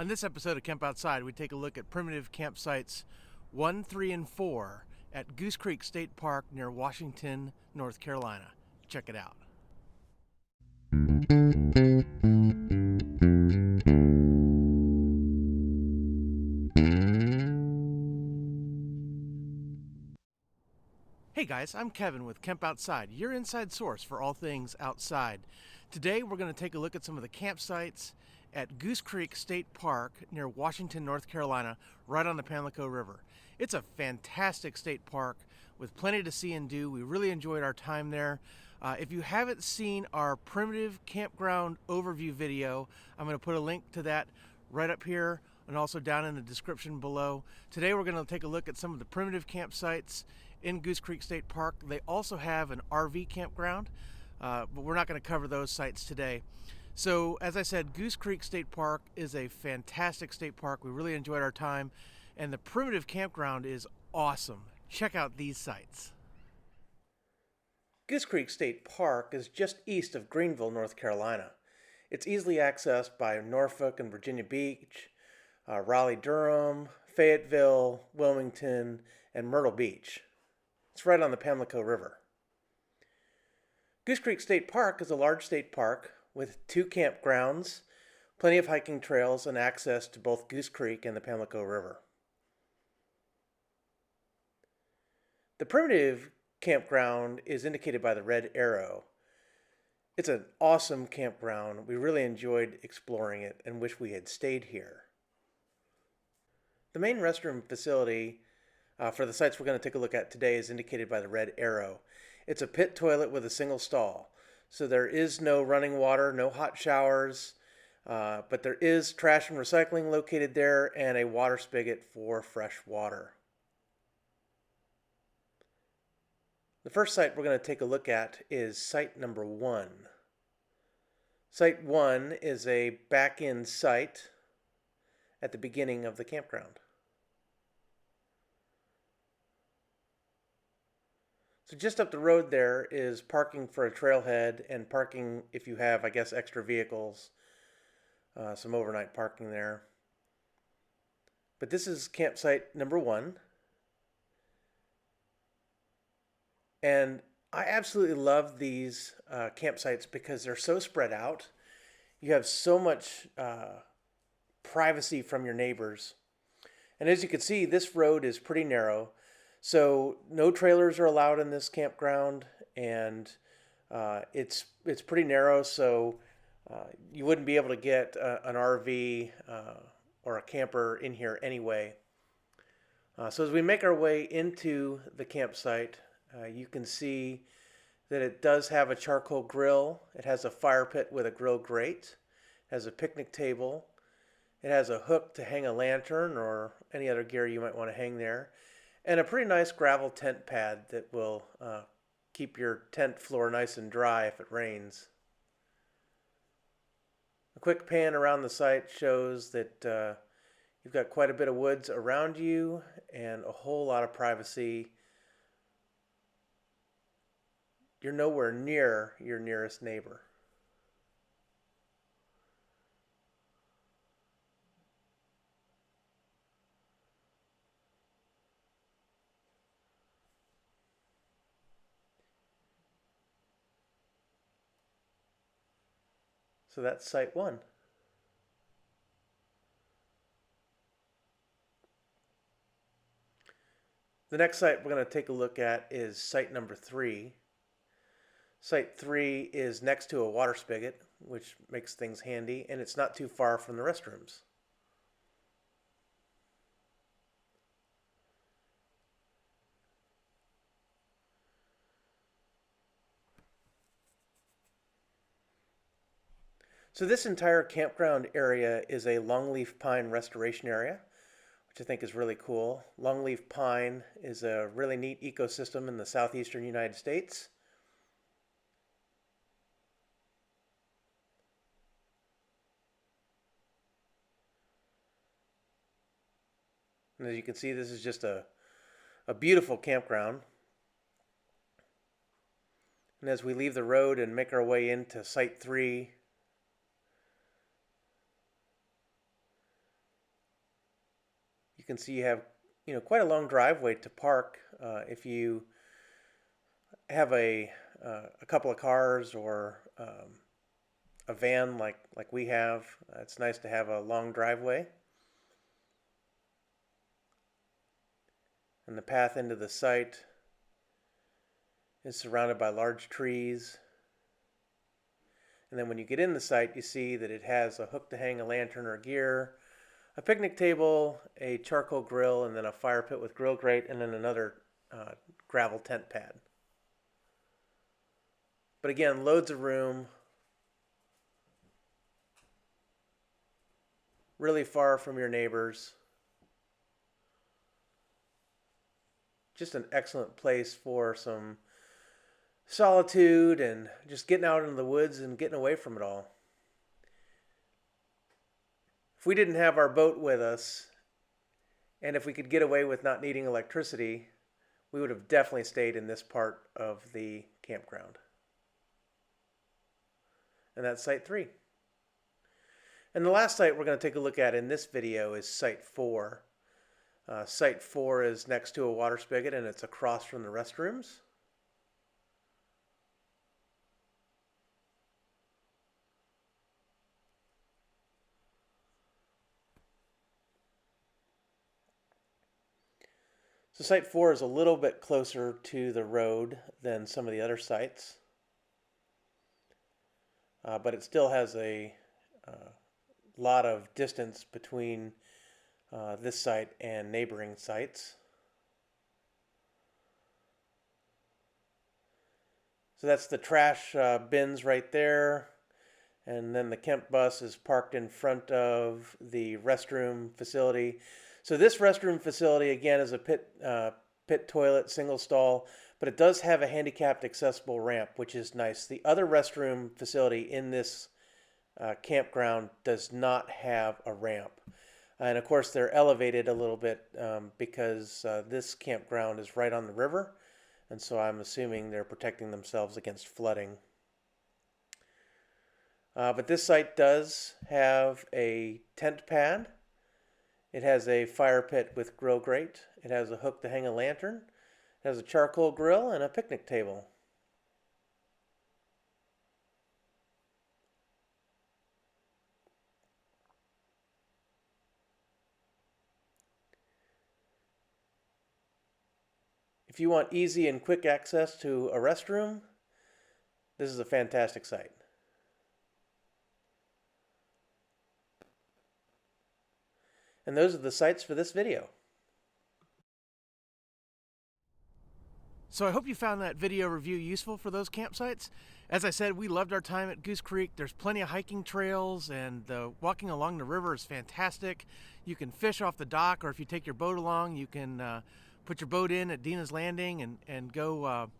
On this episode of Kemp Outside, we take a look at primitive campsites 1, 3, and 4 at Goose Creek State Park near Washington, North Carolina. Check it out. Hey guys, I'm Kevin with Kemp Outside, your inside source for all things outside. Today we're going to take a look at some of the campsites at Goose Creek State Park near Washington, North Carolina, right on the Pamlico River. It's a fantastic state park with plenty to see and do. We really enjoyed our time there. If you haven't seen our primitive campground overview video, I'm going to put a link to that right up here and also down in the description below. Today we're going to take a look at some of the primitive campsites in Goose Creek State Park. They also have an RV campground, but we're not going to cover those sites today. So as I said, Goose Creek State Park is a fantastic state park. We really enjoyed our time, and the primitive campground is awesome. Check out these sites. Goose Creek State Park is just east of Greenville, North Carolina. It's easily accessed by Norfolk and Virginia Beach, Raleigh-Durham, Fayetteville, Wilmington, and Myrtle Beach. It's right on the Pamlico River. Goose Creek State Park is a large state park with 2 campgrounds, plenty of hiking trails, and access to both Goose Creek and the Pamlico River. The primitive campground is indicated by the red arrow. It's an awesome campground. We really enjoyed exploring it and wish we had stayed here. The main restroom facility for the sites we're going to take a look at today is indicated by the red arrow. It's a pit toilet with a single stall. So there is no running water, no hot showers, but there is trash and recycling located there and a water spigot for fresh water. The first site we're going to take a look at is site number 1. Site 1 is a back-end site at the beginning of the campground. So just up the road there is parking for a trailhead and parking if you have, I guess, extra vehicles, some overnight parking there. But this is campsite number 1. And I absolutely love these campsites because they're so spread out. You have so much privacy from your neighbors. And as you can see, this road is pretty narrow. So no trailers are allowed in this campground, and it's pretty narrow, so you wouldn't be able to get an RV or a camper in here anyway. So as we make our way into the campsite, you can see that it does have a charcoal grill. It has a fire pit with a grill grate. It has a picnic table. It has a hook to hang a lantern or any other gear you might want to hang there. And a pretty nice gravel tent pad that will keep your tent floor nice and dry if it rains. A quick pan around the site shows that you've got quite a bit of woods around you and a whole lot of privacy. You're nowhere near your nearest neighbor. So that's site 1. The next site we're going to take a look at is site number 3. Site 3 is next to a water spigot, which makes things handy, and it's not too far from the restrooms. So this entire campground area is a longleaf pine restoration area, which I think is really cool. Longleaf pine is a really neat ecosystem in the southeastern United States. And as you can see, this is just a beautiful campground. And as we leave the road and make our way into Site 3, You can see you have, quite a long driveway to park. If you have a couple of cars or a van like we have, it's nice to have a long driveway. And the path into the site is surrounded by large trees. And then when you get in the site, you see that it has a hook to hang a lantern or gear, a picnic table, a charcoal grill, and then a fire pit with grill grate, and then another gravel tent pad. But again, loads of room, really far from your neighbors. Just an excellent place for some solitude and just getting out into the woods and getting away from it all. If we didn't have our boat with us, and if we could get away with not needing electricity, we would have definitely stayed in this part of the campground. And that's Site 3. And the last site we're going to take a look at in this video is Site 4. Site 4 is next to a water spigot and it's across from the restrooms. So Site 4 is a little bit closer to the road than some of the other sites, but it still has a lot of distance between this site and neighboring sites. So that's the trash bins right there, and then the Kemp bus is parked in front of the restroom facility. So this restroom facility again is a pit toilet, single stall, but it does have a handicapped accessible ramp, which is nice. The other restroom facility in this campground does not have a ramp. And of course they're elevated a little bit because this campground is right on the river, and so I'm assuming they're protecting themselves against flooding. But this site does have a tent pad. It has a fire pit with grill grate. It has a hook to hang a lantern. It has a charcoal grill and a picnic table. If you want easy and quick access to a restroom, this is a fantastic site. And those are the sites for this video. So I hope you found that video review useful for those campsites. As I said, we loved our time at Goose Creek. There's plenty of hiking trails, and the walking along the river is fantastic. You can fish off the dock, or if you take your boat along, you can put your boat in at Dina's Landing and go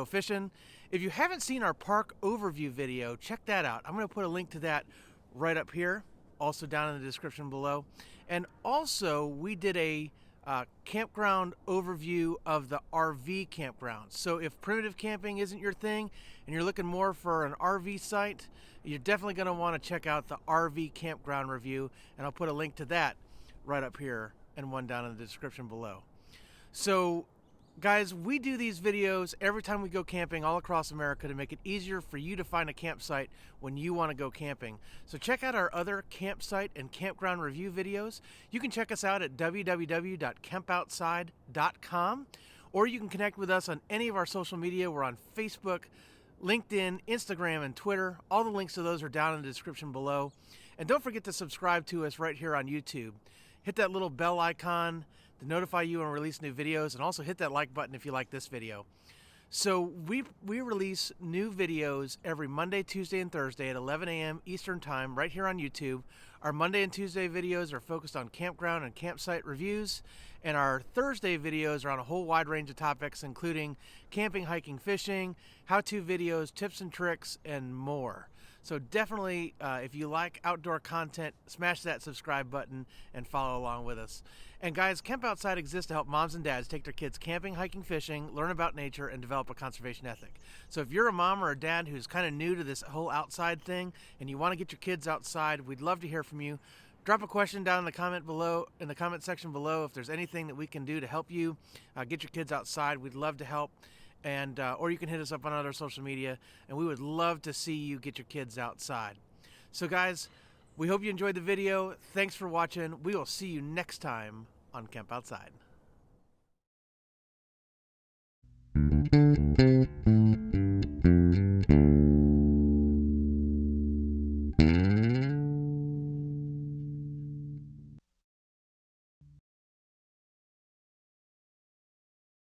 fishing. If you haven't seen our park overview video, check that out. I'm going to put a link to that right up here, also down in the description below. And also, we did a campground overview of the RV campground. So if primitive camping isn't your thing and you're looking more for an RV site, you're definitely going to want to check out the RV campground review, and I'll put a link to that right up here and one down in the description below. So guys, we do these videos every time we go camping all across America to make it easier for you to find a campsite when you want to go camping. So check out our other campsite and campground review videos. You can check us out at www.kempoutside.com, or you can connect with us on any of our social media. We're on Facebook, LinkedIn, Instagram, and Twitter. All the links to those are down in the description below. And don't forget to subscribe to us right here on YouTube. Hit that little bell icon to notify you when we release new videos, and also hit that like button if you like this video. So we release new videos every Monday, Tuesday, and Thursday at 11 a.m. Eastern Time right here on YouTube. Our Monday and Tuesday videos are focused on campground and campsite reviews, and our Thursday videos are on a whole wide range of topics, including camping, hiking, fishing, how-to videos, tips and tricks, and more. So definitely, if you like outdoor content, smash that subscribe button and follow along with us. And guys, Camp Outside exists to help moms and dads take their kids camping, hiking, fishing, learn about nature, and develop a conservation ethic. So if you're a mom or a dad who's kind of new to this whole outside thing and you want to get your kids outside, we'd love to hear from you. Drop a question down in the comment section below if there's anything that we can do to help you get your kids outside. We'd love to help. And or you can hit us up on other social media, and we would love to see you get your kids outside. So guys, we hope you enjoyed the video. Thanks for watching. We will see you next time on Kemp Outside.